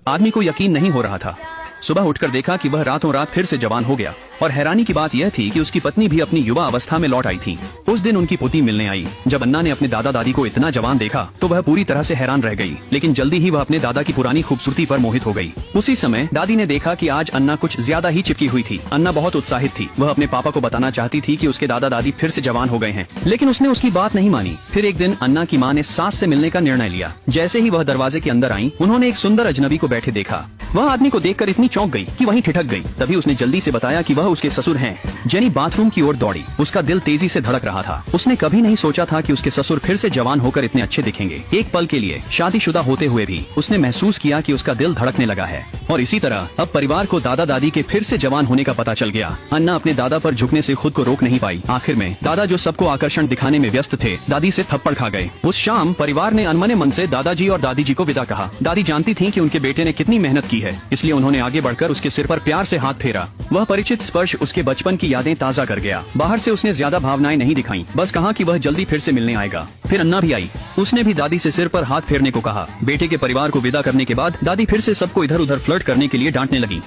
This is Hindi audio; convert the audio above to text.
आदमी को यकीन नहीं हो रहा था। सुबह उठकर देखा कि वह रातों रात फिर से जवान हो गया और हैरानी की बात यह थी कि उसकी पत्नी भी अपनी युवा अवस्था में लौट आई थी। उस दिन उनकी पोती मिलने आई। जब अन्ना ने अपने दादा दादी को इतना जवान देखा तो वह पूरी तरह से हैरान रह गई, लेकिन जल्दी ही वह अपने दादा की पुरानी खूबसूरती पर मोहित हो गई। उसी समय दादी ने देखा कि आज अन्ना कुछ ज्यादा ही चिपकी हुई थी। अन्ना बहुत उत्साहित थी। वह अपने पापा को बताना चाहती थी कि उसके दादा दादी फिर से जवान हो गए हैं, लेकिन उसने उसकी बात नहीं मानी। फिर एक दिन अन्ना की माँ ने सास से मिलने का निर्णय लिया। जैसे ही वह दरवाजे के अंदर आई, उन्होंने एक सुंदर अजनबी को बैठे देखा। वह आदमी को देखकर इतनी चौंक गई कि वहीं ठिठक गई। तभी उसने जल्दी से बताया कि वह उसके ससुर हैं। जेनी बाथरूम की ओर दौड़ी। उसका दिल तेजी से धड़क रहा था। उसने कभी नहीं सोचा था कि उसके ससुर फिर से जवान होकर इतने अच्छे दिखेंगे। एक पल के लिए शादीशुदा होते हुए भी उसने महसूस किया कि उसका दिल धड़कने लगा है। और इसी तरह अब परिवार को दादा दादी के फिर से जवान होने का पता चल गया। अन्ना अपने दादा पर झुकने से खुद को रोक नहीं पाई। आखिर में दादा जो सबको आकर्षण दिखाने में व्यस्त थे, दादी से थप्पड़ खा गए। उस शाम परिवार ने अनमने मन से दादाजी और दादी जी को विदा कहा। दादी जानती थी कि उनके बेटे ने कितनी मेहनत की है, इसलिए उन्होंने आगे बढ़कर उसके सिर पर प्यार से हाथ फेरा। वह परिचित स्पर्श उसके बचपन की यादें ताजा कर गया। बाहर से उसने ज्यादा भावनाएं नहीं दिखाई, बस कहा कि वह जल्दी फिर से मिलने आएगा। फिर अन्ना भी आई। उसने भी दादी से सिर पर हाथ फेरने को कहा। बेटे के परिवार को विदा करने के बाद दादी फिर से सबको इधर उधर फ्लर्ट करने के लिए डांटने लगी।